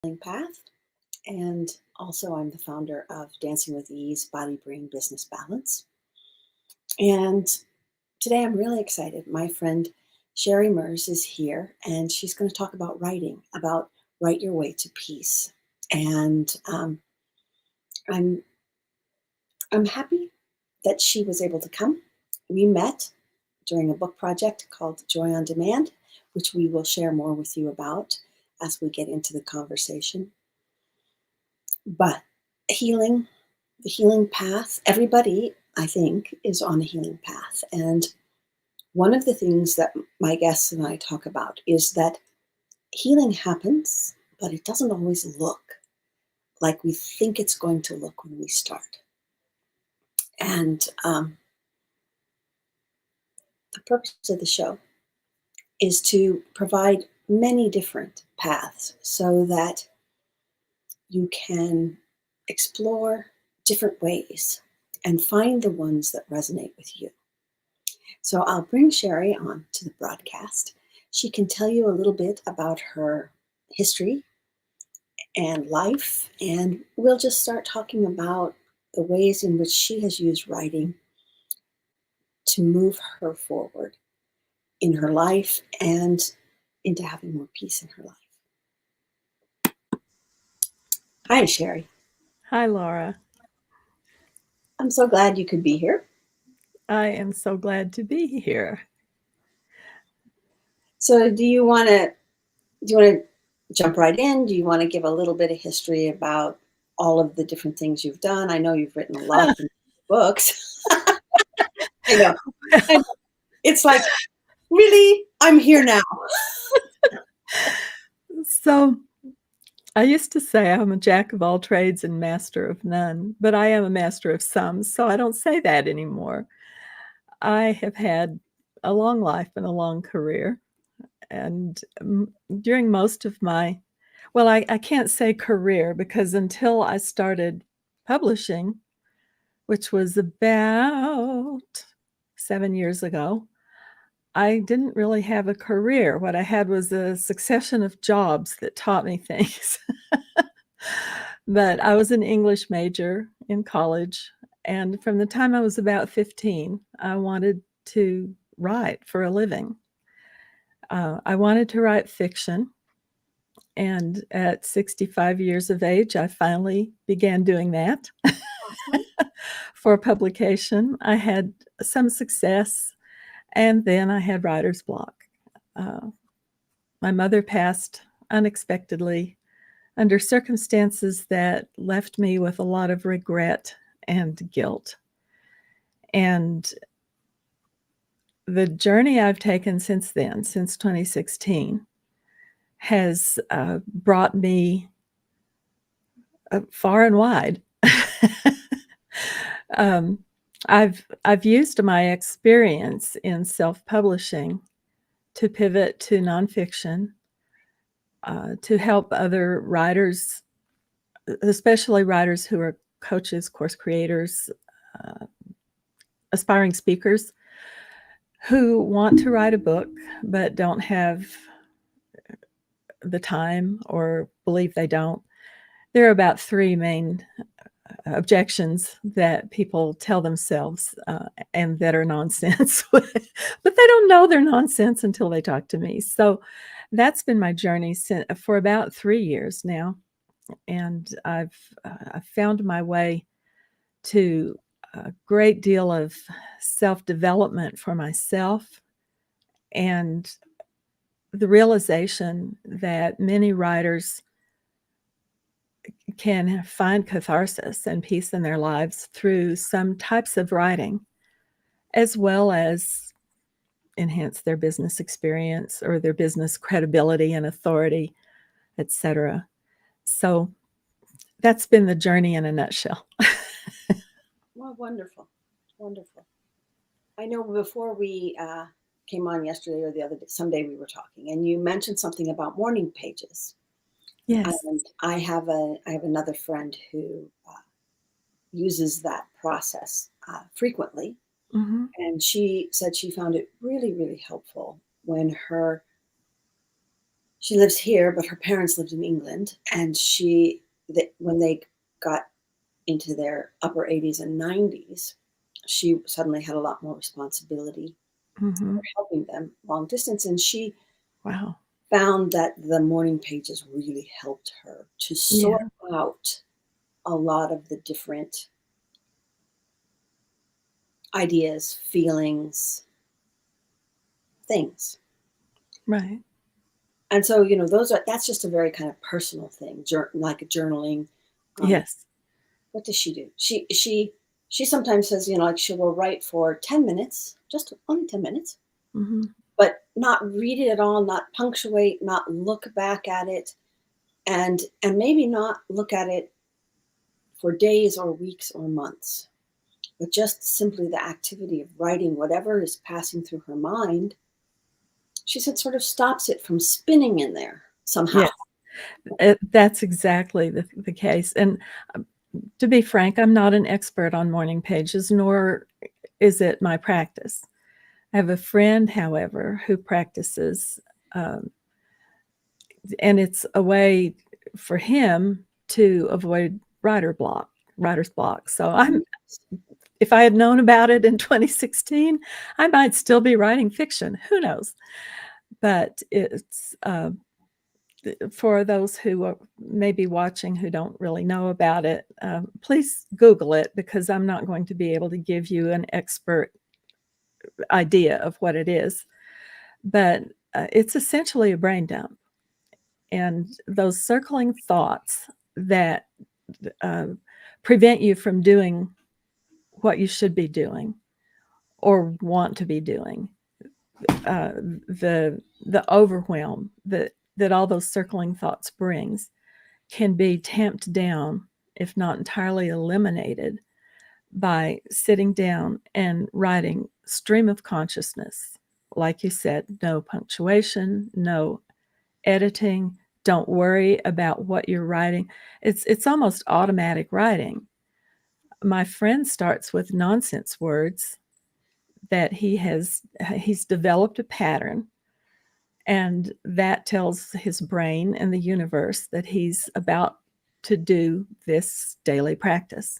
Path, and also I'm the founder of Dancing with Ease Body Brain Business Balance. And today I'm really excited. My friend Cheri Merz is here, and she's going to talk about writing, about write your way to peace. And I'm I'm happy that she was able to come. We met during a book project called Joy on Demand, which we will share more with you about as we get into the conversation. But healing, the healing path, everybody, I think, is on a healing path. And one of the things that my guests and I talk about is that healing happens, but it doesn't always look like we think it's going to look when we start. And the purpose of the show is to provide many different paths so that you can explore different ways and find the ones that resonate with you. So I'll bring Cheri on to the broadcast. She can tell you a little bit about her history and life, and we'll just start talking about the ways in which she has used writing to move her forward in her life and into having more peace in her life. Hi, Cheri. Hi, Laura. I'm so glad you could be here. I am so glad to be here. So do you want to jump right in? Do you want to give a little bit of history about all of the different things you've done? I know you've written a lot of books. I know. And it's like, really? I'm here now. So, I used to say I'm a jack of all trades and master of none, but I am a master of some, so I don't say that anymore. I have had a long life and a long career, and during most of I can't say career because until I started publishing, which was about 7 years ago, I didn't really have a career. What I had was a succession of jobs that taught me things. But I was an English major in college, and from the time I was about 15, I wanted to write for a living. I wanted to write fiction, and at 65 years of age, I finally began doing that for publication. I had some success, and then I had writer's block. My mother passed unexpectedly under circumstances that left me with a lot of regret and guilt. And the journey I've taken since then, since 2016, has brought me far and wide. I've used my experience in self-publishing to pivot to nonfiction, to help other writers, especially writers who are coaches, course creators, aspiring speakers, who want to write a book but don't have the time or believe they don't. There are about 3 main objections that people tell themselves and that are nonsense, but they don't know they're nonsense until they talk to me. So that's been my journey for about 3 years now, and I've found my way to a great deal of self-development for myself and the realization that many writers can find catharsis and peace in their lives through some types of writing, as well as enhance their business experience or their business credibility and authority, etc. So that's been the journey in a nutshell. Well, wonderful. Wonderful. I know before we came on yesterday or the other day, someday we were talking, and you mentioned something about morning pages. Yes. And I have another friend who uses that process frequently. Mm-hmm. And she said she found it really, really helpful when her She lives here, but her parents lived in England, and when they got into their upper 80s and 90s, she suddenly had a lot more responsibility for Mhm. helping them long distance, and she Wow. found that the morning pages really helped her to sort Yeah, out a lot of the different ideas, feelings, things. right. And so, that's just a very kind of personal thing, like journaling. Um, Yes. what does she do? She sometimes says, like she will write for 10 minutes, just only 10 minutes, Mhm. but not read it at all, not punctuate, not look back at it, and maybe not look at it for days or weeks or months, but just simply the activity of writing whatever is passing through her mind. She said sort of stops it from spinning in there somehow. Yes. That's exactly the case, and, um, to be frank, I'm not an expert on morning pages, nor is it my practice. I have a friend, however, who practices, um, and it's a way for him to avoid writer's block. So I'm if I had known about it in 2016, I might still be writing fiction. Who knows? But it's for those who are maybe watching who don't really know about it, please Google it because I'm not going to be able to give you an expert idea of what it is. But it's essentially a brain dump. And those circling thoughts that uh, prevent you from doing what you should be doing or want to be doing, uh, the overwhelm that all those circling thoughts brings can be tamped down, if not entirely eliminated, by sitting down and writing stream of consciousness. Like you said, no punctuation, no editing. Don't worry about what you're writing. It's almost automatic writing. My friend starts with nonsense words that he's developed a pattern, and that tells his brain and the universe that he's about to do this daily practice.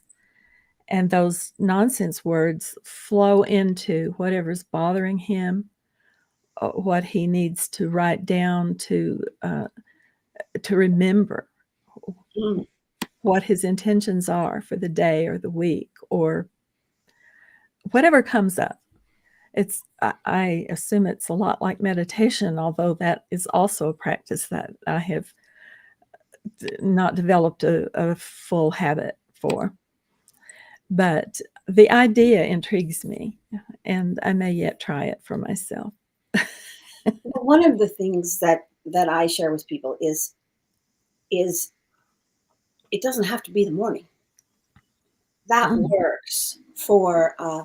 And those nonsense words flow into whatever's bothering him, what he needs to write down to remember Mm. what his intentions are for the day or the week or whatever comes up. I assume it's a lot like meditation, although that is also a practice that I have not developed a full habit for. But the idea intrigues me, and I may yet try it for myself. Well, one of the things that I share with people is it doesn't have to be the morning. That Mm, works for uh,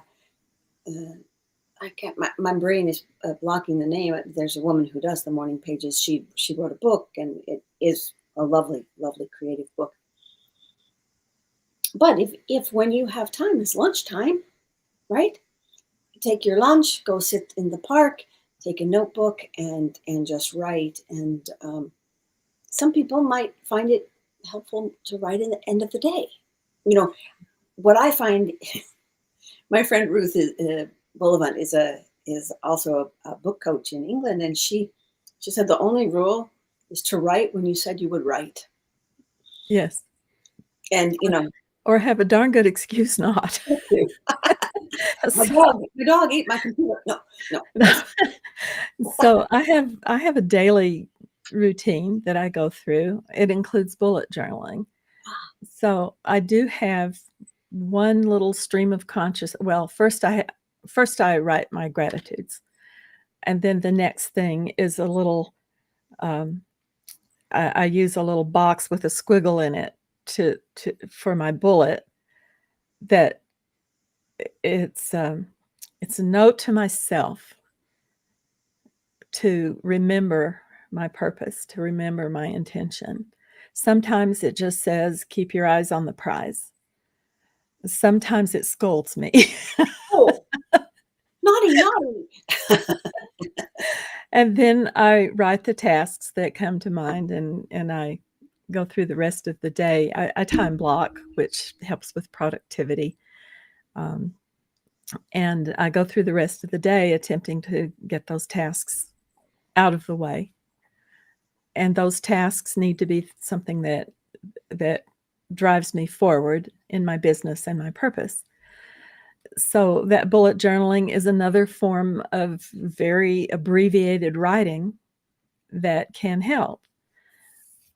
I can't. My brain is blocking the name. There's a woman who does the morning pages. She wrote a book, and it is a lovely, lovely creative book. But if when you have time, it's lunchtime, right? Take your lunch, go sit in the park, take a notebook, and just write. And some people might find it helpful to write in the end of the day. What I find, my friend Ruth Bullivant is also a book coach in England, and she said the only rule is to write when you said you would write. yes, And or have a darn good excuse not. my So dog ate my computer. No, no, that's so I have a daily routine that I go through. It includes bullet journaling. So I do have one little stream of well, first I write my gratitudes, and then the next thing is um, I use a little box with a squiggle in it to for my bullet that it's it's a note to myself to remember my purpose, to remember my intention. Sometimes it just says, keep your eyes on the prize. Sometimes it scolds me. oh, naughty, naughty. And then I write the tasks that come to mind, and I go through the rest of the day. I time block, which helps with productivity. Um, and I go through the rest of the day attempting to get those tasks out of the way. And those tasks need to be something that drives me forward in my business and my purpose. So that bullet journaling is another form of very abbreviated writing that can help.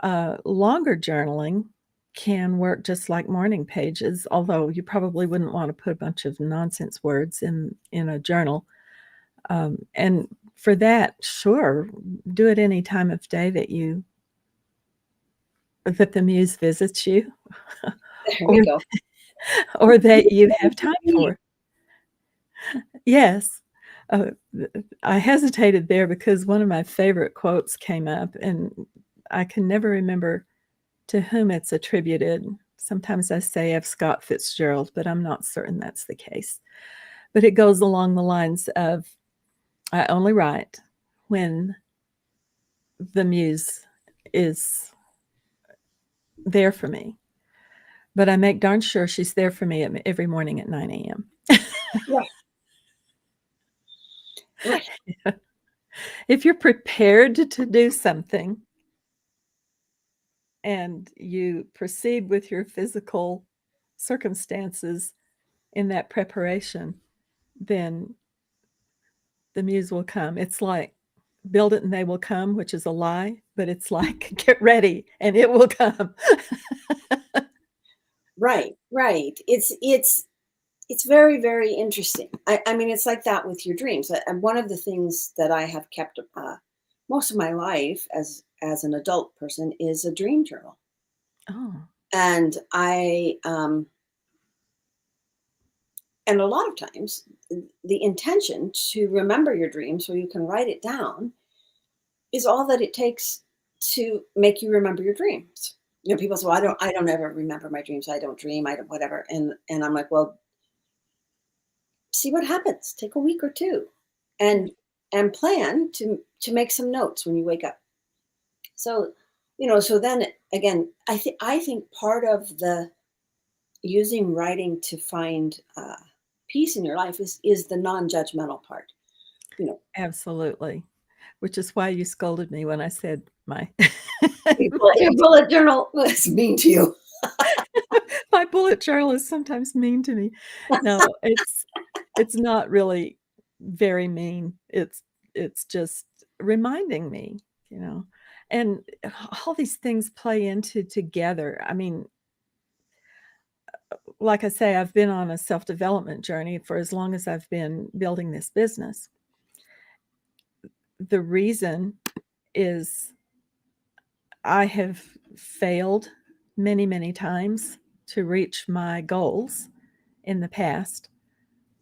Longer journaling can work just like morning pages, although you probably wouldn't want to put a bunch of nonsense words in a journal. And for that, sure, do it any time of day that the muse visits you, There we or go. or that you have time for. Yes. Uh, I hesitated there because one of my favorite quotes came up, and I can never remember to whom it's attributed. Sometimes I say F. Scott Fitzgerald, but I'm not certain that's the case. But it goes along the lines of, I only write when the muse is there for me, but I make darn sure she's there for me every morning at 9 a.m. Right. Right. If you're prepared to do something and you proceed with your physical circumstances in that preparation, then the muse will come. It's like build it and they will come, which is a lie, but it's like get ready and it will come. Right. Right. It's very, very interesting. I mean, it's like that with your dreams. And one of the things that I have kept most of my life as an adult person is a dream journal. Oh, And and a lot of times the intention to remember your dream so you can write it down is all that it takes to make you remember your dreams. You know, people say, well, I don't ever remember my dreams. I don't dream. I don't, whatever. And I'm like, well, see what happens. Take a week or two and plan to make some notes when you wake up. So, so then again, I think part of the using writing to find peace in your life is the non-judgmental part. You know, absolutely. Which is why you scolded me when I said my your bullet journal was mean to you. my bullet journal is sometimes mean to me. No, it's not really very mean. It's just reminding me, you know. And all these things play into together. I mean, like I say, I've been on a self-development journey for as long as I've been building this business. The reason is I have failed many, many times to reach my goals in the past.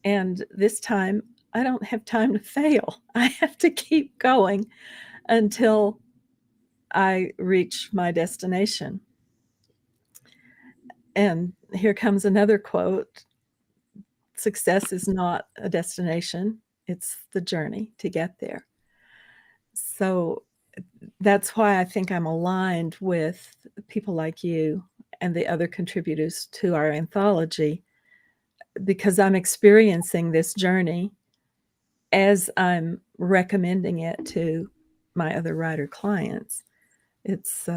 And this time, I don't have time to fail. I have to keep going until I reach my destination. And here comes another quote: success is not a destination, it's the journey to get there. So that's why I think I'm aligned with people like you and the other contributors to our anthology, because I'm experiencing this journey as I'm recommending it to my other writer clients. It's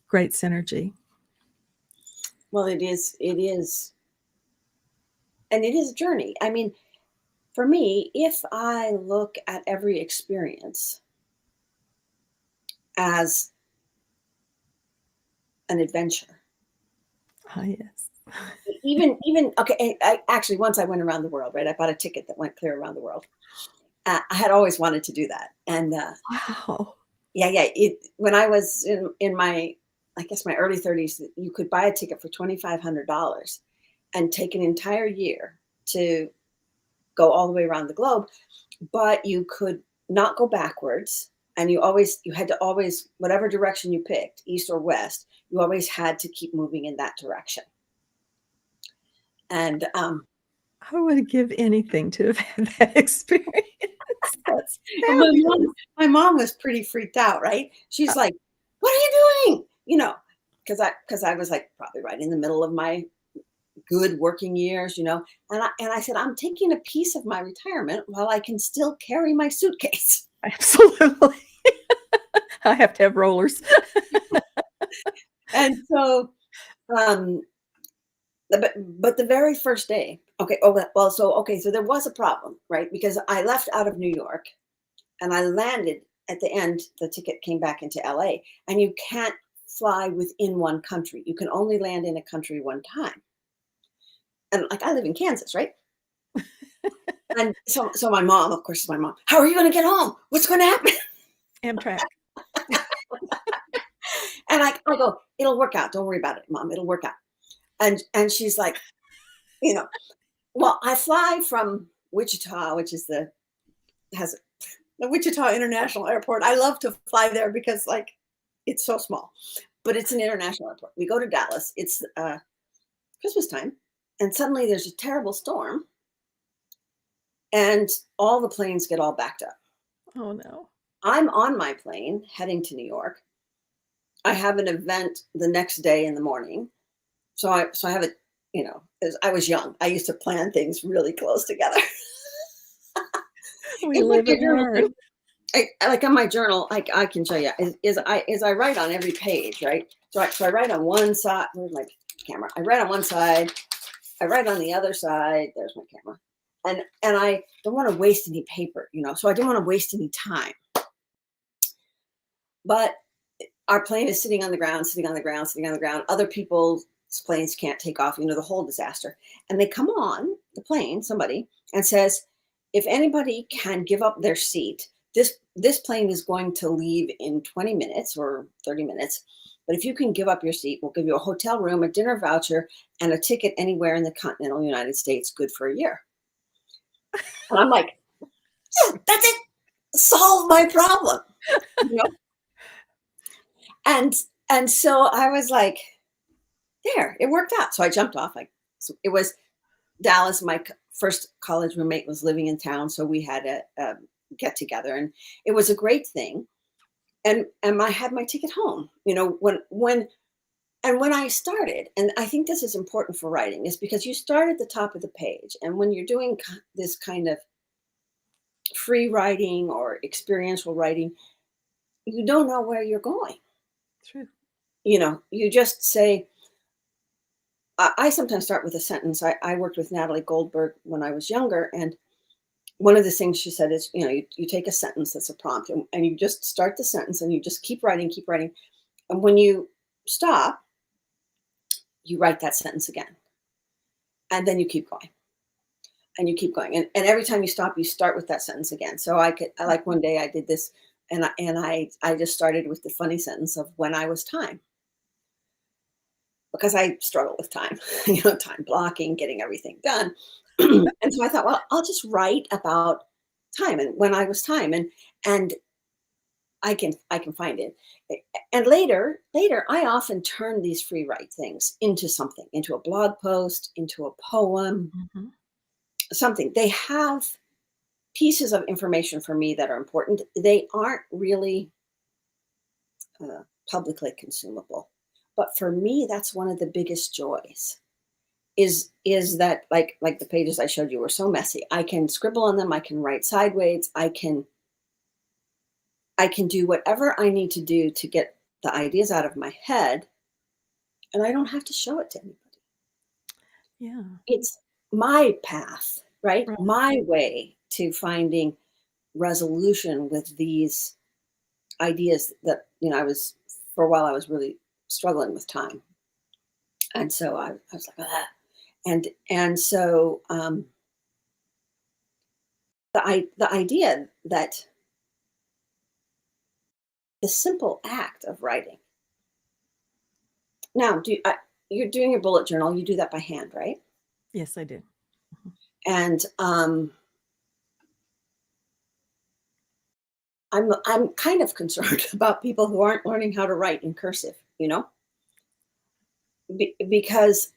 great synergy. Well, and it is a journey. I mean, for me, if I look at every experience as an adventure, Ah, yes. even okay, actually once I went around the world, right? I bought a ticket that went clear around the world. I had always wanted to do that, and Wow. yeah. When I was in my, I guess my early 30s, you could buy a ticket for $2,500 and take an entire year to go all the way around the globe, but you could not go backwards. And you had to always, whatever direction you picked, east or west, you always had to keep moving in that direction. And I would give anything to have had that experience. That's And my fabulous. mom my mom was pretty freaked out, right? Uh, She's like, "What are you doing?" Because I was, like, probably right in the middle of my good working years, and I said, "I'm taking a piece of my retirement while I can still carry my suitcase." Absolutely. I have to have rollers. And so, um, but the very first day, okay, so there was a problem, right? Because I left out of New York and I landed at the end, the ticket came back into LA, and you can't fly within one country. You can only land in a country one time. And like I live in Kansas, right? And so my mom, of course, is my mom. How are you going to get home? What's going to happen? Amtrak. And I go, it'll work out. Don't worry about it, mom. It'll work out. And she's like, you know, well, I fly from Wichita, which has the Wichita International Airport. I love to fly there because like it's so small, but it's an international airport. We go to Dallas. It's Christmas time, and suddenly there's a terrible storm, and all the planes get all backed up. Oh, no. I'm on my plane heading to New York. I have an event the next day in the morning, so I have a as I was young, I used to plan things really close together. We It's like live your and journal learn. too. Like on my journal, I can show you is I write on every page, right? So I write on one side. Where's my camera? I write on one side. I write on the other side. There's my camera, and I don't want to waste any paper, So I don't want to waste any time. But our plane is sitting on the ground, sitting on the ground, sitting on the ground. Other people's planes can't take off, the whole disaster. And they come on the plane, somebody, and says, if anybody can give up their seat, this plane is going to leave in 20 minutes or 30 minutes. But if you can give up your seat, we'll give you a hotel room, a dinner voucher, and a ticket anywhere in the continental United States, good for a year. And I'm like, yeah, that's it. Solve my problem. You know? And and so I was like, there, it worked out. So I jumped off. So it was Dallas. My first college roommate was living in town, so we had a get together, and it was a great thing. And I had my ticket home. When I started, and I think this is important for writing, is because you start at the top of the page, and when you're doing this kind of free writing or experiential writing, you don't know where you're going. True. You just say, I sometimes start with a sentence. I worked with Natalie Goldberg when I was younger, and one of the things she said is, you take a sentence that's a prompt, and you just start the sentence, and you just keep writing, keep writing. And when you stop, you write that sentence again. And then you keep going. And you keep going. And every time you stop, you start with that sentence again. So I like one day I did this, and I just started with the funny sentence of when I was time. Because I struggle with time, time blocking, getting everything done. And so I thought, well, I'll just write about time and when I was time, and I can find it. And later, I often turn these free write things into something, into a blog post, into a poem, Mhm. something. They have pieces of information for me that are important. They aren't really publicly consumable, but for me, that's one of the biggest joys. Is that like the pages I showed you were so messy. I can scribble on them. I can write sideways. I can do whatever I need to do to get the ideas out of my head, and I don't have to show it to anybody. Yeah. It's my path, right? Right. My way to finding resolution with these ideas that I was for a while I was really struggling with time, and so I was like, ah. And so the idea that the simple act of writing. Now, you're doing your bullet journal. You do that by hand, right? Yes, I do. Mhm. And I'm kind of concerned about people who aren't learning how to write in cursive. Because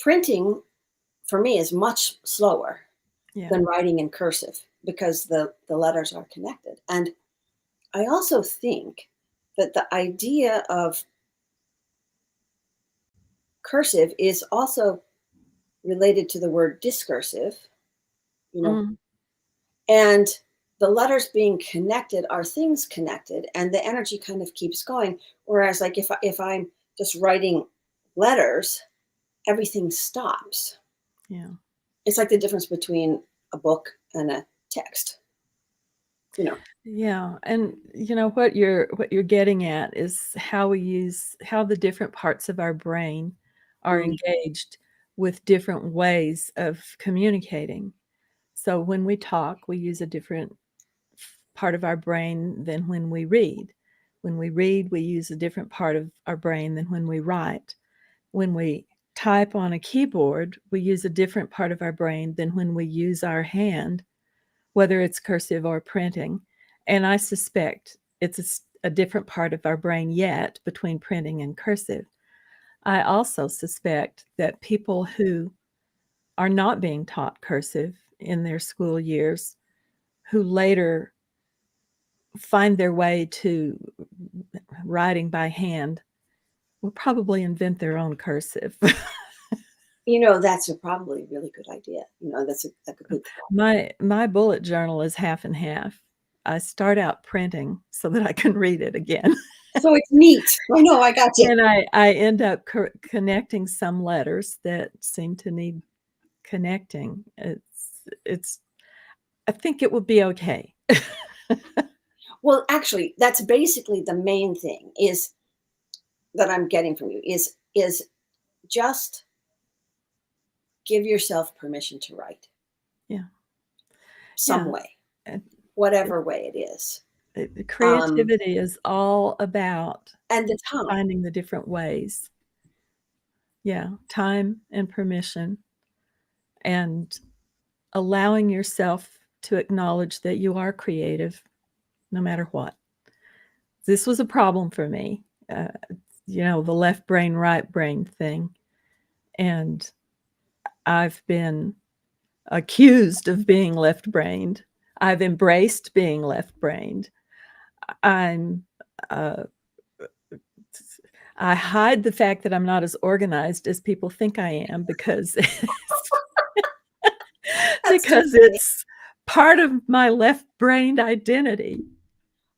printing for me, is much slower Yeah. than writing in cursive because the letters are connected. And I also think that the idea of cursive is also related to the word discursive, you know, Mm, and the letters being connected are things connected, and the energy kind of keeps going. Whereas, like if I'm just writing letters, everything stops. yeah. It's like the difference between a book and a text, you know. Yeah, and what you're getting at is how the different parts of our brain are Mm, engaged with different ways of communicating. So when we talk, we use a different part of our brain than when we read. When we read, we use a different part of our brain than when we write. When we type on a keyboard, we use a different part of our brain than when we use our hand, whether it's cursive or printing. And I suspect it's a different part of our brain yet between printing and cursive. I also suspect that people who are not being taught cursive in their school years, who later find their way to writing by hand, will probably invent their own cursive. that's probably a really good idea. That's a good thought. My bullet journal is half and half. I start out printing so that I can read it again. So it's neat. I know, I got you. And I end up connecting some letters that seem to need connecting. It's I think it would be okay. Well, actually, that's basically the main thing is that I'm getting from you is just give yourself permission to write Yeah, some yeah, way, and it whatever way it is. Um, creativity is all about and the time. finding the different ways. Yeah, time and permission, and allowing yourself to acknowledge that you are creative no matter what. This was a problem for me, the left brain, right brain thing. And I've been accused of being left brained. I've embraced being left brained. I'm, uh, I hide the fact that I'm not as organized as people think I am because That's too because funny. it's part of my left brained identity.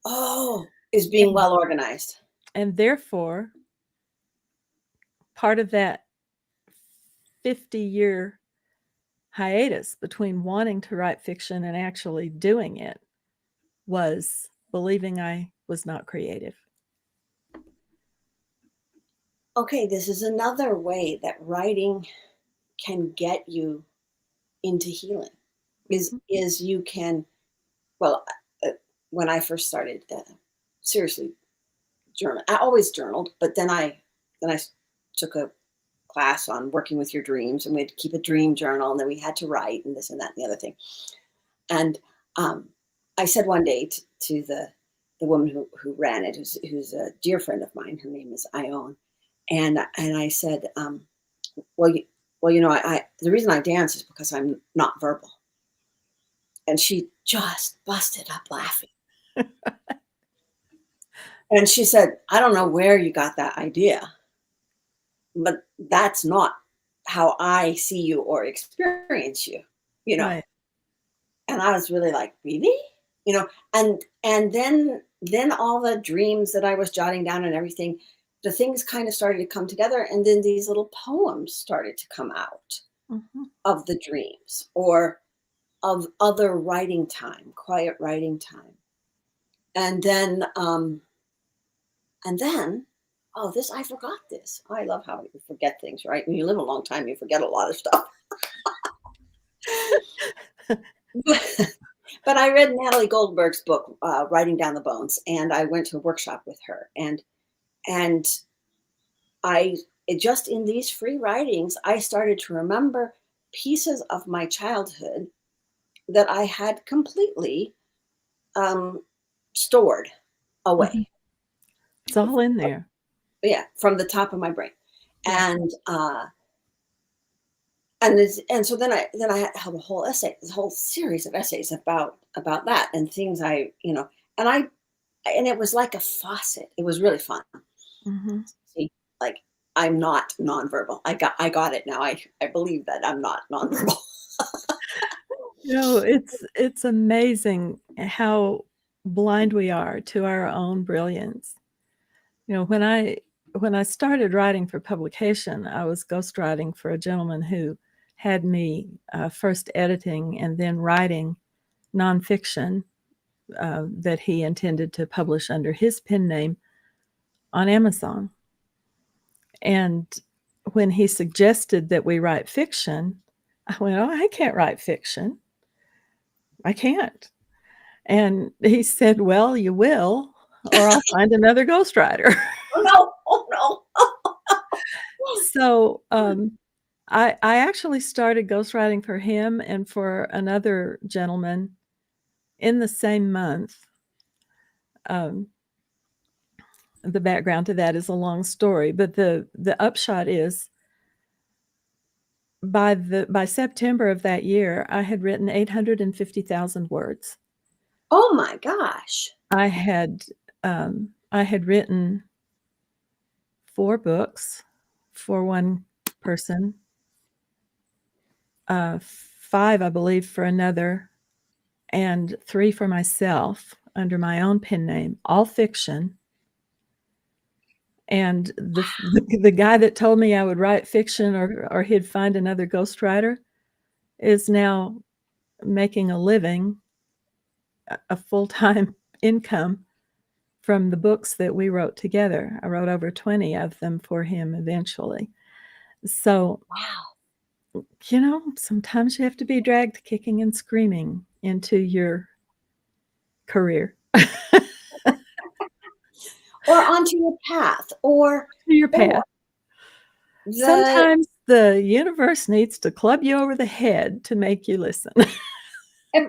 Oh, is being And, well organized. and therefore, part of that 50-year hiatus between wanting to write fiction and actually doing it was believing I was not creative. Okay, this is another way that writing can get you into healing. Mhm. Is you can well when I first started seriously journal. I always journaled, but then I took a class on working with your dreams, and we had to keep a dream journal, and then we had to write, and this and that and the other thing. And um, I said one day to the woman who ran it, who's a dear friend of mine. Her name is Ione, and I said, well, I the reason I dance is because I'm not verbal. And she just busted up laughing. And she said, I don't know where you got that idea, but that's not how I see you or experience you, you know. Right. And I was really like, really? And then all the dreams that I was jotting down and everything, the things kind of started to come together, and then these little poems started to come out Mhm. of the dreams or of other writing time, quiet writing time. And then and then oh, this I forgot this. I love how you forget things, right? When you live a long time, you forget a lot of stuff. But I read Natalie Goldberg's book, Writing Down the Bones, and I went to a workshop with her. And I just in these free writings, I started to remember pieces of my childhood that I had completely um, stored Mhm. away. It's all in there. Yeah, from the top of my brain. Yeah. And And so then I have a whole essay, this whole series of essays about that and things and and it was like a faucet. It was really fun. Mhm. See, like I'm not nonverbal. I got it now. I believe that I'm not nonverbal. It's amazing how blind we are to our own brilliance. When I started writing for publication, I was ghostwriting for a gentleman who had me, first editing and then writing nonfiction, that he intended to publish under his pen name on Amazon. And when he suggested that we write fiction, I went, "Oh, I can't write fiction. I can't." And he said, "Well, you will, or I'll find another ghostwriter." Oh no! Oh no! So, I actually started ghostwriting for him and for another gentleman in the same month. Um, the background to that is a long story, but the upshot is by September of that year, I had written 850,000 words. Oh my gosh! I had I had written 4 books for one person, 5, I believe, for another, and 3 for myself under my own pen name, all fiction. And the guy that told me I would write fiction or he'd find another ghostwriter is now making a living, a full-time income from the books that we wrote together. I wrote over 20 of them for him eventually. So, Wow. sometimes you have to be dragged kicking and screaming into your career, Or onto your path, to your or path. the Sometimes the universe needs to club you over the head to make you listen.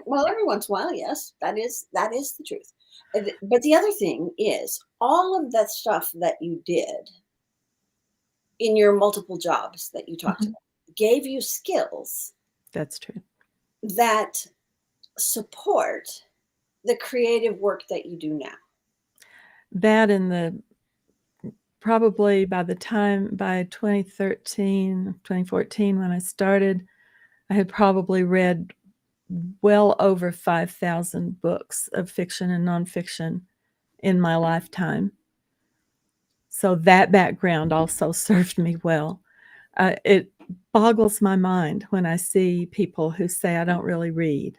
well, every once in a while, yes, that is the truth. But the other thing is all of that stuff that you did in your multiple jobs that you talked Mhm. about gave you skills That's true. that support the creative work that you do now. That and the probably by 2013, 2014, when I started, I had probably read well over 5,000 books of fiction and nonfiction in my lifetime. So that background also served me well. It boggles my mind when I see people who say, "I don't really read,"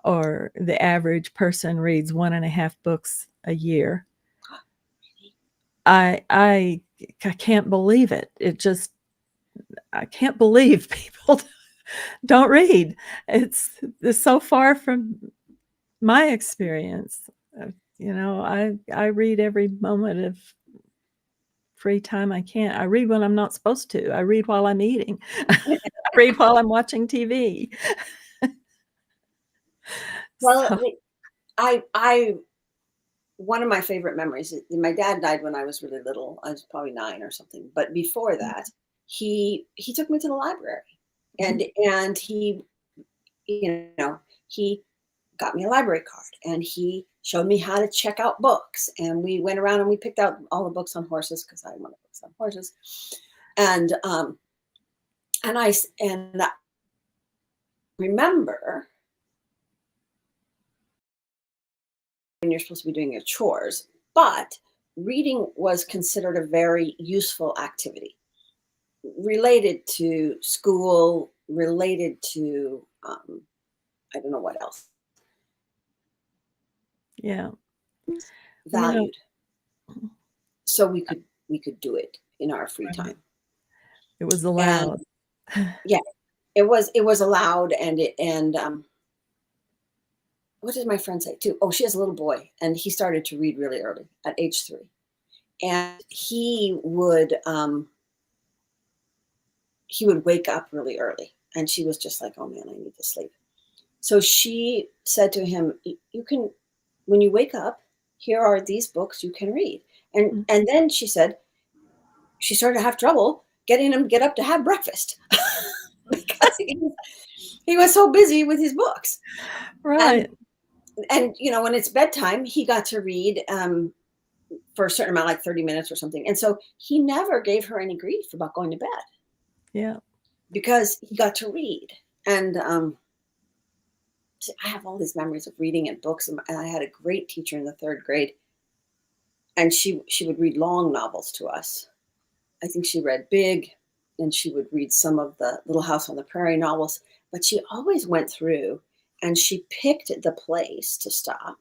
or the average person reads 1.5 books a year. I I I can't believe it. I can't believe people don't read. It's so far from my experience. I read every moment of free time I can. I read when I'm not supposed to. I read while I'm eating. I read while I'm watching TV. Well, So I one of my favorite memories my dad died when I was really little. I was probably 9 or something. But before that, he took me to the library mhm, and he got me a library card and he showed me how to check out books and we went around and we picked out all the books on horses because I wanted books on horses and I remember when you're supposed to be doing your chores, but reading was considered a very useful activity related to school, related to I don't know what else, yeah. You know valued. So we could do it in our free right. time. It was And allowed. yeah, it was allowed and what did my friend say too? Oh, she has a little boy and he started to read really early at age 3. And he would wake up really early and she was just like, "Oh man, I need to sleep." So she said to him, "You can, when you wake up, here are these books you can read." And Mm, and then she said she started to have trouble getting him to get up to have breakfast He was so busy with his books. And Right. when it's bedtime, he got to read for a certain amount, like 30 minutes or something. And so he never gave her any grief about going to bed Yeah. because he got to read. And I have all these memories of reading and books. And I had a great teacher in the third grade, and she would read long novels to us. I think she read Big, and she would read some of the Little House on the Prairie novels. But she always went through and she picked the place to stop.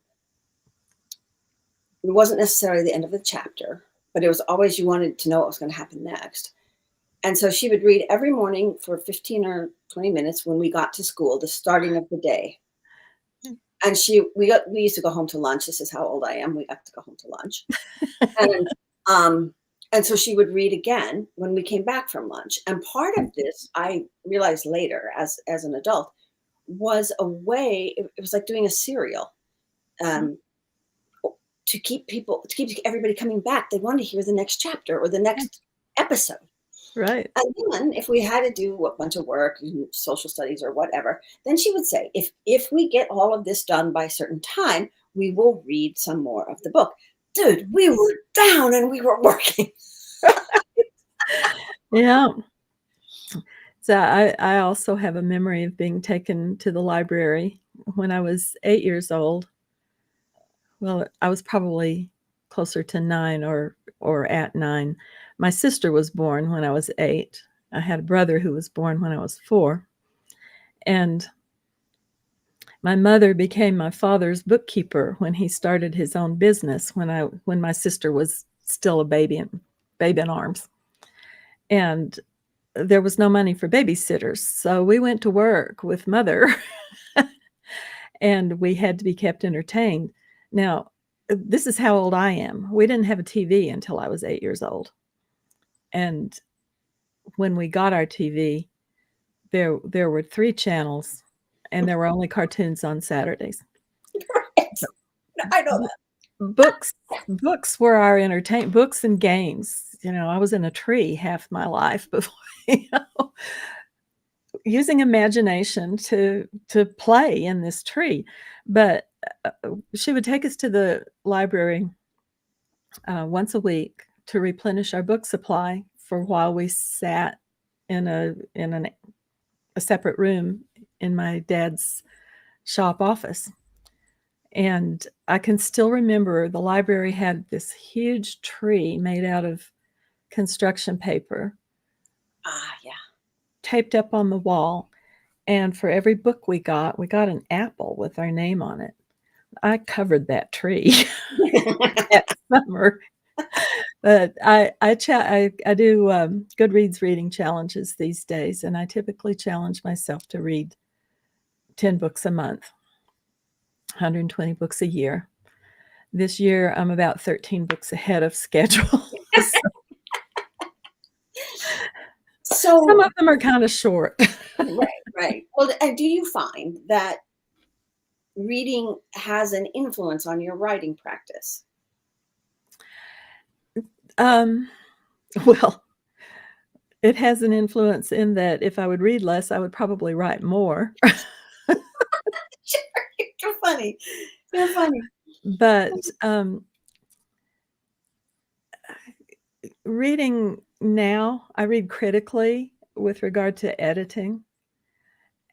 It wasn't necessarily the end of the chapter, but it was always you wanted to know what was going to happen next. And so she would read every morning for 15 or 20 minutes when we got to school, the starting of the day. And we used to go home to lunch. This is how old I am. We got to go home to lunch. And um and so she would read again when we came back from lunch. And part of this, I realized later as an adult, was a way, it was like doing a serial. Um to keep everybody coming back. They wanted to hear the next chapter or the next episode. Right. And then if we had to do a bunch of work, social studies or whatever, then she would say, if we get all of this done by a certain time, we will read some more of the book. Dude, we were down and we were working. Yeah. So I also have a memory of being taken to the library when I was 8 years old. Well, I was probably closer to 9 or at 9. My sister was born when I was 8. I had a brother who was born when I was 4. And my mother became my father's bookkeeper when he started his own business when my sister was still a baby in arms. And there was no money for babysitters, so we went to work with mother and we had to be kept entertained. Now, this is how old I am. We didn't have a TV until I was 8 years old. And when we got our TV, there were 3 channels and there were only cartoons on Saturdays. I know that. Books were our entertainment, books and games. I was in a tree half my life before, using imagination to play in this tree. But she would take us to the library once a week to replenish our book supply for while we sat in a separate room in my dad's shop office. And I can still remember the library had this huge tree made out of construction paper Yeah. taped up on the wall. And for every book we got an apple with our name on it. I covered that tree that summer. But I do Goodreads reading challenges these days, and I typically challenge myself to read 10 books a month, 120 books a year. This year, I'm about 13 books ahead of schedule. So Some of them are kind of short. right. Well, do you find that reading has an influence on your writing practice? Well, it has an influence in that if I would read less, I would probably write more. You're funny. You're funny. But reading now, I read critically with regard to editing,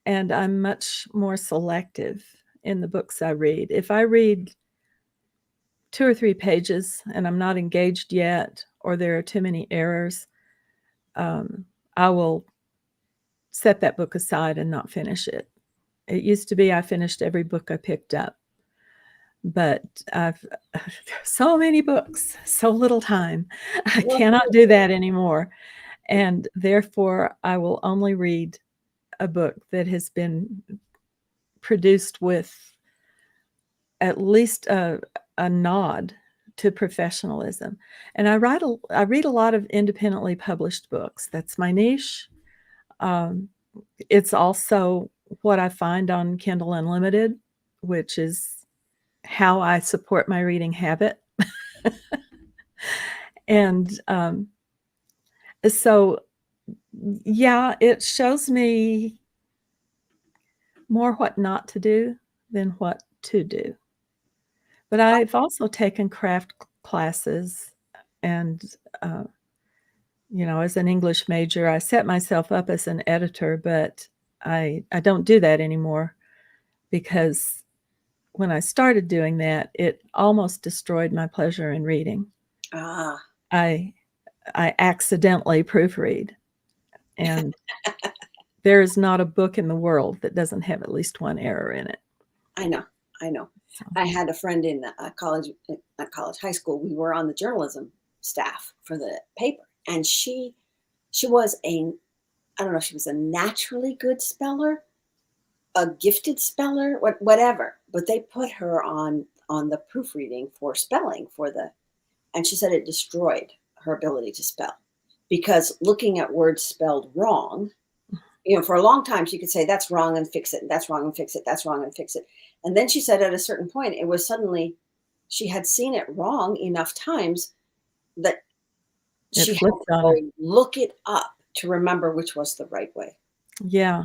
and I'm much more selective in the books I read. If I read 2 or 3 pages and I'm not engaged yet, or there are too many errors, I will set that book aside and not finish it. It used to be I finished every book I picked up, but I've so many books, so little time. I cannot do that anymore. And therefore, I will only read a book that has been produced with at least a nod to professionalism. And I read a lot of independently published books. That's my niche. It's also what I find on Kindle Unlimited, which is how I support my reading habit. And so, yeah, it shows me more what not to do than what to do. But I've also taken craft classes and, uh, as an English major, I set myself up as an editor, but I don't do that anymore because when I started doing that, it almost destroyed my pleasure in reading. Ah, I accidentally proofread, and there is not a book in the world that doesn't have at least one error in it. I know. I know. So, I had a friend in college, not college, high school. We were on the journalism staff for the paper, and she was I don't know if she was a naturally good speller, a gifted speller, whatever. But they put her on the proofreading for spelling and she said it destroyed her ability to spell because looking at words spelled wrong, for a long time she could say that's wrong and fix it, and that's wrong and fix it, that's wrong and fix it. And then she said at a certain point, it was suddenly she had seen it wrong enough times that it she had flipped to on her. go look it up to remember which was the right way. Yeah.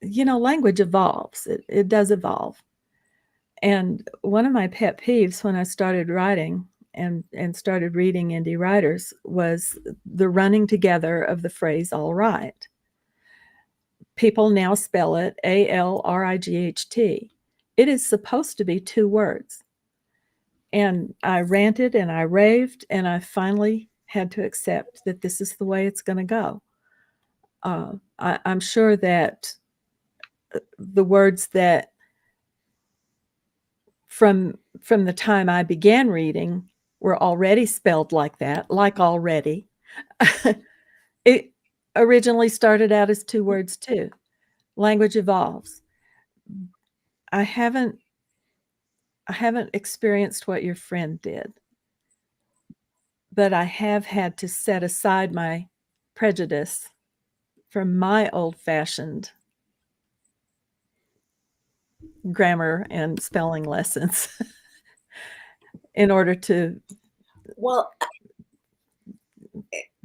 Language evolves. It does evolve. And one of my pet peeves when I started writing and started reading indie writers was the running together of the phrase all right. People now spell it ALRIGHT. It is supposed to be 2 words. And I ranted and I raved, and I finally had to accept that this is the way it's going to go. I'm sure that the words that from the time I began reading were already spelled like that, like already. It originally started out as 2 words too. Language evolves. I haven't experienced what your friend did, but I have had to set aside my prejudice from my old-fashioned grammar and spelling lessons in order to Well,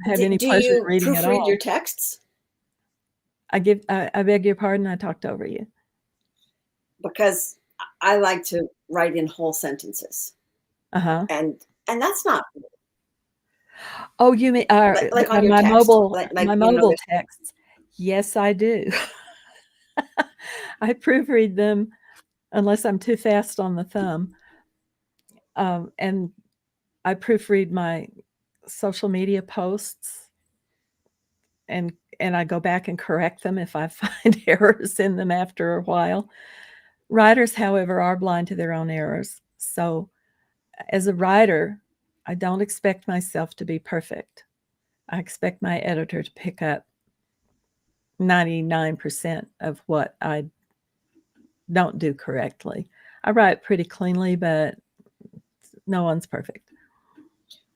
have any do pleasure in you reading at proofread your all. texts? I beg your pardon, I talked over you. Because I like to write in whole sentences, Uh-huh. and that's not Oh, you mean like on your my text, mobile texts? Yes, I do. I proofread them unless I'm too fast on the thumb. And I proofread my social media posts and I go back and correct them if I find errors in them after a while. Writers, however, are blind to their own errors. So as a writer, I don't expect myself to be perfect. I expect my editor to pick up 99% of what I don't do correctly. I write pretty cleanly, but no one's perfect.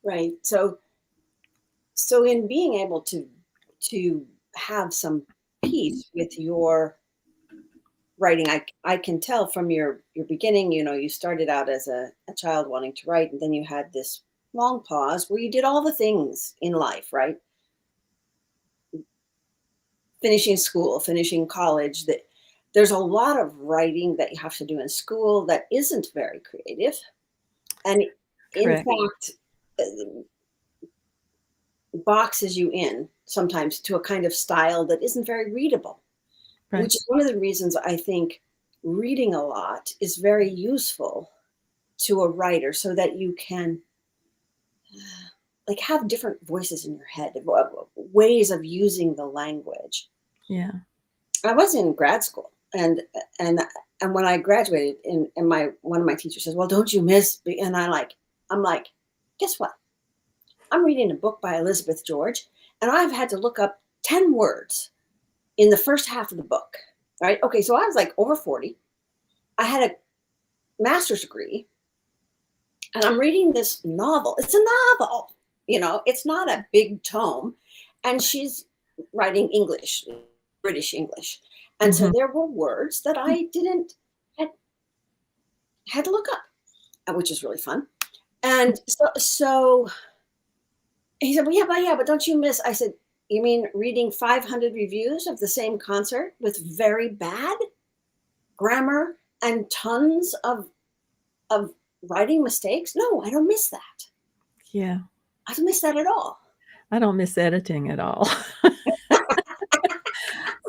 right. So in being able to have some peace with your writing, I can tell from your beginning, you started out as a child wanting to write, and then you had this long pause where you did all the things in life, right? Finishing school, finishing college, that there's a lot of writing that you have to do in school that isn't very creative. And in Correct. fact, boxes you in sometimes to a kind of style that isn't very readable, Right. which is one of the reasons I think reading a lot is very useful to a writer so that you can like have different voices in your head, ways of using the language. Yeah. I was in grad school, and and when I graduated, and my one of my teachers says, "Well, don't you miss?" And I'm like, guess what? I'm reading a book by Elizabeth George, and I've had to look up 10 words in the first half of the book. Right? Okay, so I was like over 40. I had a master's degree, and I'm reading this novel. It's a novel, it's not a big tome, and she's writing English, British English. And so Mhm. there were words that I didn't had, had to look up, which is really fun. And so he said, "Well, yeah, but don't you miss?" I said, You mean reading 500 reviews of the same concert with very bad grammar and tons of writing mistakes? No, I don't miss that. Yeah. I don't miss that at all. I don't miss editing at all.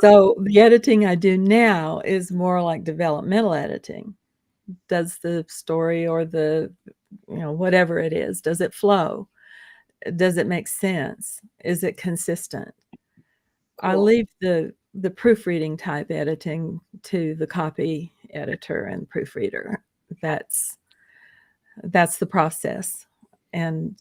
So the editing I do now is more like developmental editing. Does the story or the, whatever it is, does it flow? Does it make sense? Is it consistent? I Cool. leave the proofreading type editing to the copy editor and proofreader. That's the process. And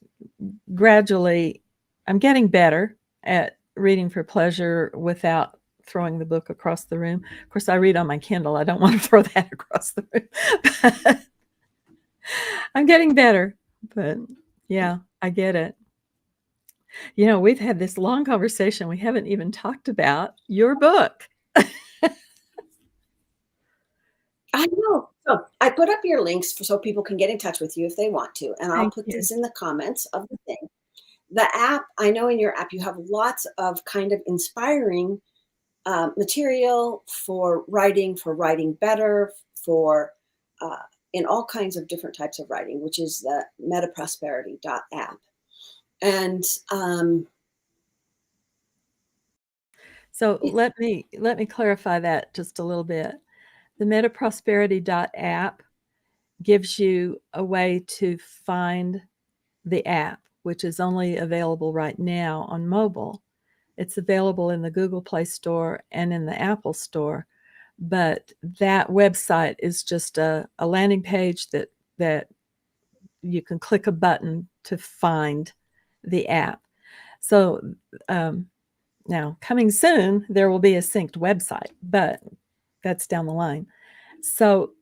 gradually, I'm getting better at reading for pleasure without throwing the book across the room. Of course, I read on my Kindle. I don't want to throw that across the room. But I'm getting better. But yeah, I get it. We've had this long conversation. We haven't even talked about your book. I know. So I put up your links so people can get in touch with you if they want to, and I'll Thank put you. these in the comments of the thing. The app, I know in your app you have lots of kind of inspiring material for writing better, for in all kinds of different types of writing, which is the metaprosperity.app. And So let me clarify that just a little bit. The metaprosperity.app gives you a way to find the app, which is only available right now on mobile. It's available in the Google Play Store and in the Apple Store, but that website is just a landing page that you can click a button to find the app. So now, coming soon, there will be a synced website, but that's down the line. So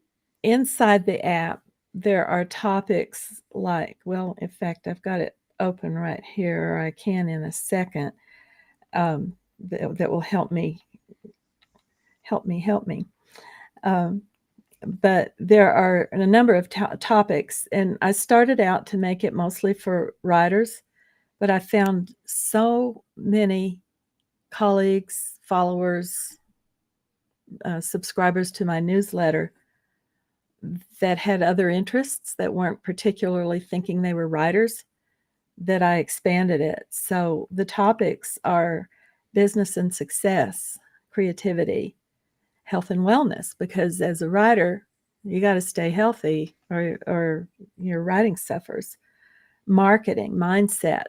inside the app, there are topics like, well, in fact, I've got it open right here, or I can in a second, that will help me. But there are a number of topics, and I started out to make it mostly for writers, but I found so many colleagues, followers, subscribers to my newsletter that had other interests that weren't particularly thinking they were writers, that I expanded it. So the topics are business and success, creativity, health and wellness, because as a writer, you got to stay healthy or your writing suffers. Marketing, mindset,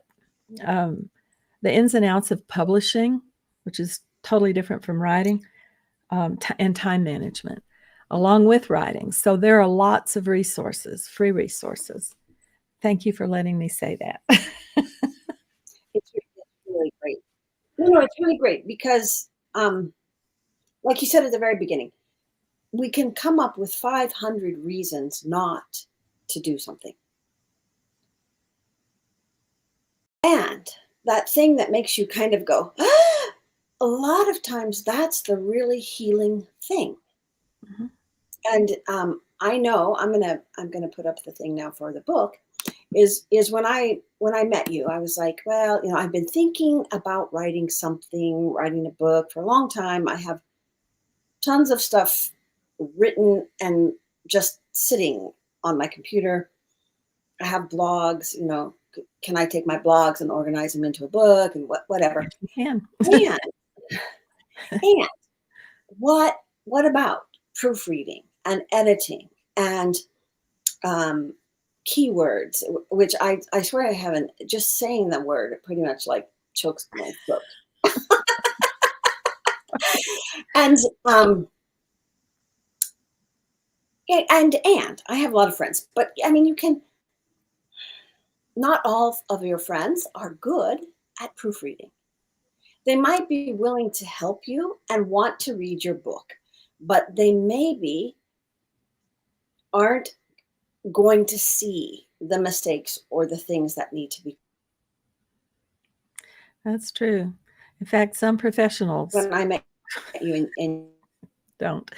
the ins and outs of publishing, which is totally different from writing, and time management, along with writing. So there are lots of resources, free resources. Thank you for letting me say that. it's really great. No, it's really great because, like you said at the very beginning, we can come up with 500 reasons not to do something. And that thing that makes you kind of go, ah, a lot of times that's the really healing thing. Mhm. And I know I'm gonna put up the thing now for the book. Is when I met you, I was like, well, I've been thinking about writing something, writing a book for a long time. I have tons of stuff written and just sitting on my computer. I have blogs, can I take my blogs and organize them into a book and whatever. Yes, you can. And and what about proofreading and editing and um, keywords, which I swear I haven't, just saying the word pretty much like chokes my throat. And and I have a lot of friends, but I mean, not all of your friends are good at proofreading. They might be willing to help you and want to read your book, but they maybe aren't going to see the mistakes or the things that need to be. That's true. In fact, some professionals When I met you and don't.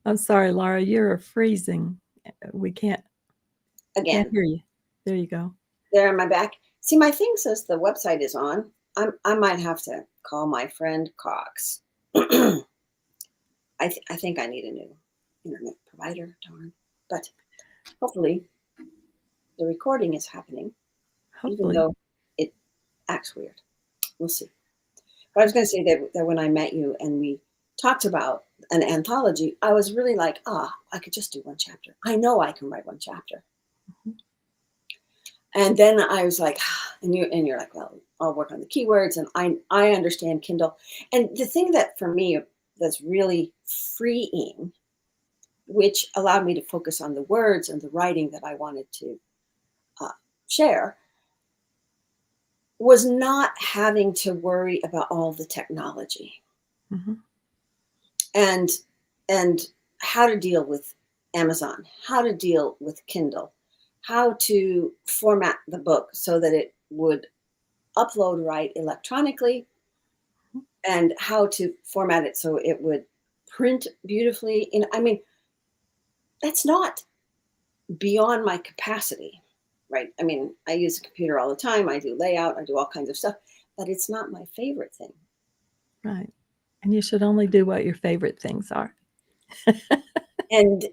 I'm sorry, Laura, you're freezing. We can't again, hear you. There you go. there on my back. See, my thing says the website is on. I might have to call my friend Cox. I think I need a new internet provider, darn. But hopefully the recording is happening, even Hopefully. though it acts weird. We'll see. But I was going to say that when I met you and we talked about an anthology, I was really like, I could just do one chapter. I know I can write one chapter. Mhm. And then I was like, you're like, well, I'll work on the keywords, and I understand Kindle. And the thing that for me that's really freeing, which allowed me to focus on the words and the writing that I wanted to uh, share, was not having to worry about all the technology Mhm. and and how to deal with Amazon, how to deal with Kindle, how to format the book so that it would upload right electronically, and how to format it so it would print beautifully. I mean, that's not beyond my capacity, right? I mean, I use a computer all the time. I do layout, I do all kinds of stuff, but it's not my favorite thing. Right. And you should only do what your favorite things are. And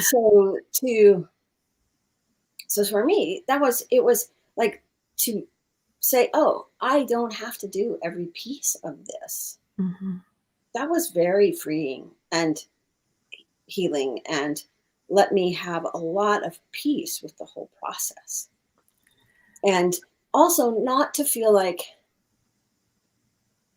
so for me, it was like to say, oh, I don't have to do every piece of this. Mhm. That was very freeing and healing, and let me have a lot of peace with the whole process. And also not to feel like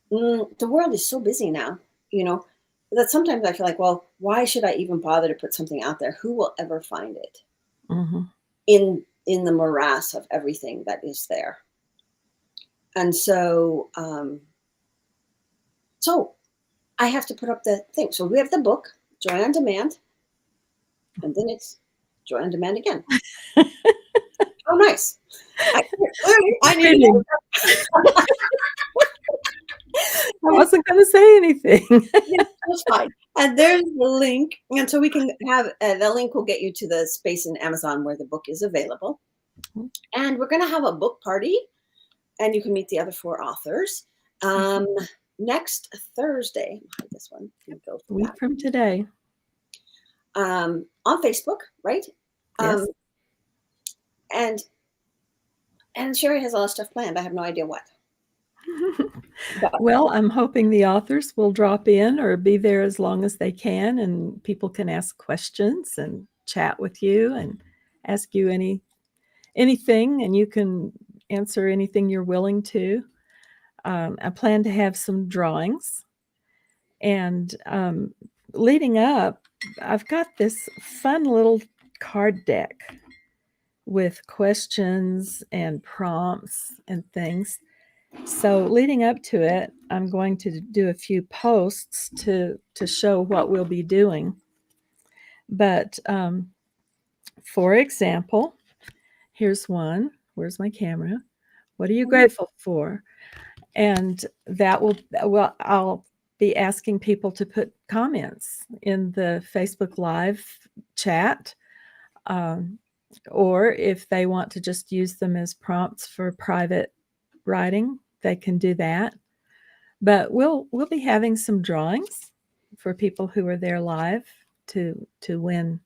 the world is so busy now, you know, that sometimes I feel like, well, why should I even bother to put something out there? Who will ever find it Mhm. in the morass of everything that is there? And so I have to put up the thing. So we have the book, Joy on Demand, and then it's Joy on Demand again. Oh, nice. I, I need to Kidding. I know. wasn't gonna say anything. Yeah, that's fine. And there's the link. And so we can have the link will get you to the space in Amazon where the book is available. And we're going to have a book party, and you can meet the other four authors Mhm. next Thursday. Hide this one. You go A for week from today. that. On Facebook, right? Um, Yes. and Cheri has all this stuff planned. I have no idea what. But Well, I'm hoping the authors will drop in or be there as long as they can, and people can ask questions and chat with you and ask you anything, and you can answer anything you're willing to. I plan to have some drawings, and leading up, I've got this fun little card deck with questions and prompts and things. So leading up to it, I'm going to do a few posts to show what we'll be doing. But for example, here's one. Where's my camera? What are you grateful for? And that will, well, I'll be asking people to put comments in the Facebook Live chat. Um, or if they want to just use them as prompts for private writing, they can do that. But we'll be having some drawings for people who are there live to win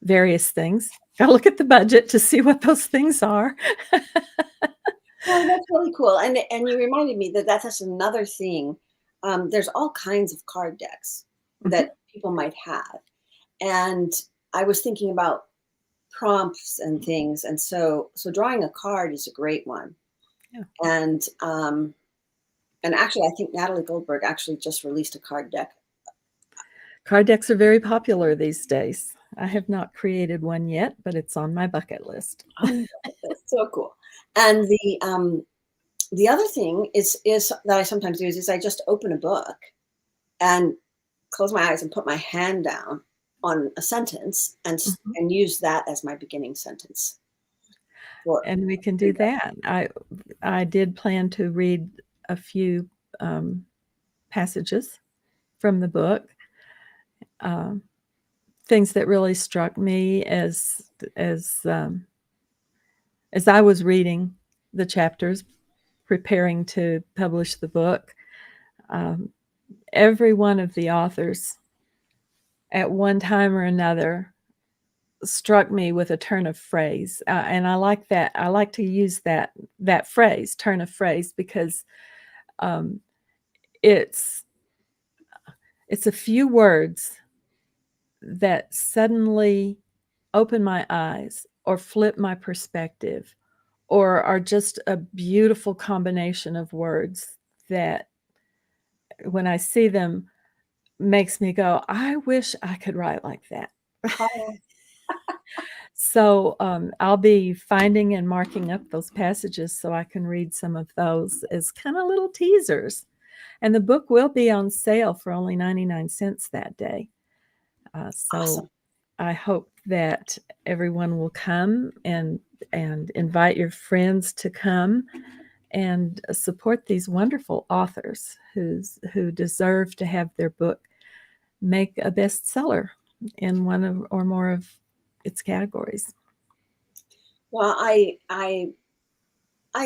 various things. Gotta look at the budget to see what those things are. well, that's really cool. And you reminded me that that's another thing. There's all kinds of card decks Mhm. that people might have. And I was thinking about prompts and things, and so drawing a card is a great one. Yeah. And actually, I think Natalie Goldberg actually just released a card deck. Card decks are very popular these days. I have not created one yet, but it's on my bucket list. That's so cool. And the other thing is that I sometimes do is I just open a book and close my eyes and put my hand down on a sentence Mhm. and use that as my beginning sentence for And we can do that. I did plan to read a few um, passages from the book, um, things that really struck me as as I was reading the chapters preparing to publish the book, every one of the authors at one time or another struck me with a turn of phrase. And I like that. I like to use that phrase, turn of phrase, because it's a few words that suddenly open my eyes or flip my perspective, or are just a beautiful combination of words that, when I see them, makes me go, I wish I could write like that. Oh, So I'll be finding and marking up those passages so I can read some of those as kind of little teasers. And the book will be on sale for only 99 cents that day. So awesome. I hope that everyone will come and invite your friends to come and support these wonderful authors who deserve to have their book make a bestseller in one of or more of its categories. Well, I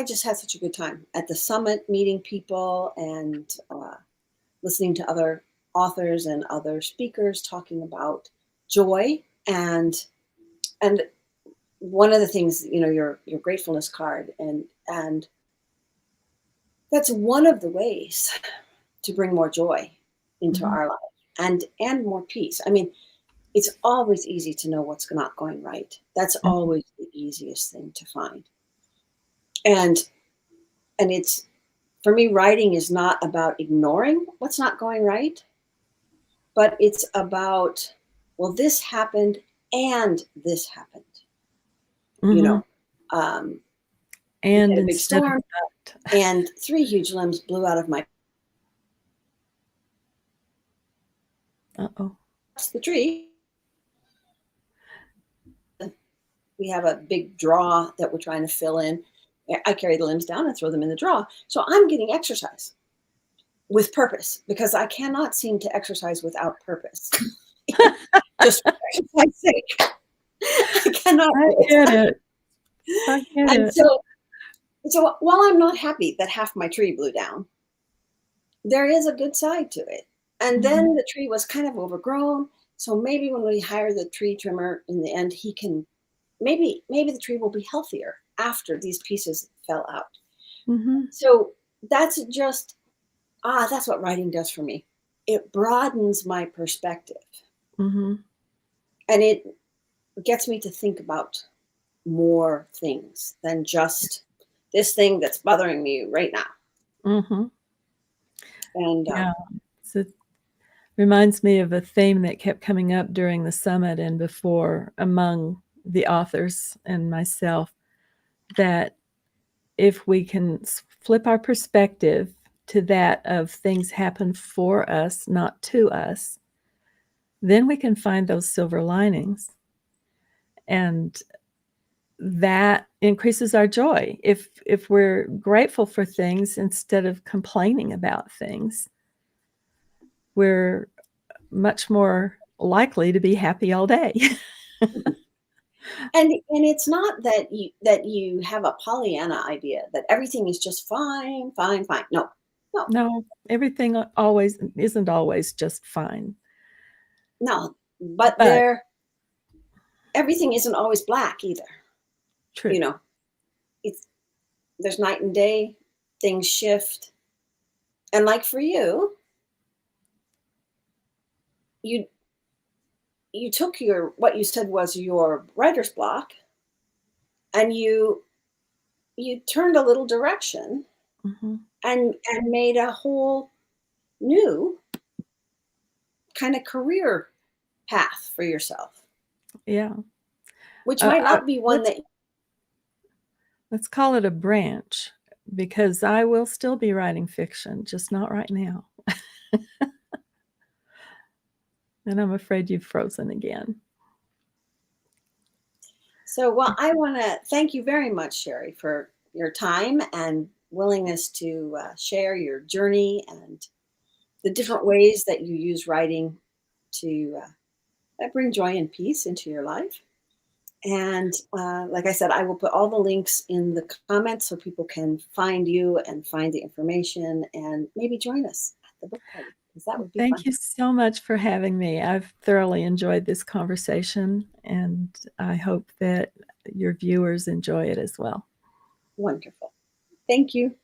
just had such a good time at the summit, meeting people and listening to other authors and other speakers talking about joy. And one of the things, your gratefulness card, and that's one of the ways to bring more joy into Mhm. our life and more peace. I mean, it's always easy to know what's not going right. That's Mhm. always the easiest thing to find. And it's, for me, writing is not about ignoring what's not going right, but it's about, well, this happened and this happened. You Mhm. know, um, we And had a big instead of storm, that. and 3 huge limbs blew out of Uh-oh. the tree. We have a big draw that we're trying to fill in. I carry the limbs down and throw them in the draw. So I'm getting exercise with purpose, because I cannot seem to exercise without purpose. Just for exercise sake. I cannot I do get it. it. I get And it. so while I'm not happy that half my tree blew down, there is a good side to it. And Mhm. then the tree was kind of overgrown. So maybe when we hire the tree trimmer in the end, he can, maybe the tree will be healthier after these pieces fell out. Mhm. So that's just, that's what writing does for me. It broadens my perspective, Mhm. and it gets me to think about more things than just this thing that's bothering me right now. Mhm. And Yeah. So it reminds me of a theme that kept coming up during the summit and before among the authors and myself, that if we can flip our perspective to that of things happen for us, not to us, then we can find those silver linings. And that increases our joy. If we're grateful for things instead of complaining about things, we're much more likely to be happy all day. and it's not that you have a Pollyanna idea that everything is just fine, fine, fine. No, no, No, everything always isn't always just fine. no. But But everything isn't always black either. true. You know, it's there's night and day. Things shift, and like for you, you you took your what you said was your writer's block, and you turned a little direction Mhm. and made a whole new kind of career path for yourself, Yeah. which might I not be one let's that. let's call it a branch, because I will still be writing fiction, just not right now. And I'm afraid you've frozen again. So, well, I want to thank you very much, Cheri, for your time and willingness to share your journey and the different ways that you use writing to bring joy and peace into your life. And like I said, I will put all the links in the comments so people can find you and find the information and maybe join us at the book party, because that would be Thank fun. you so much for having me. I've thoroughly enjoyed this conversation, and I hope that your viewers enjoy it as well. Wonderful. Thank you.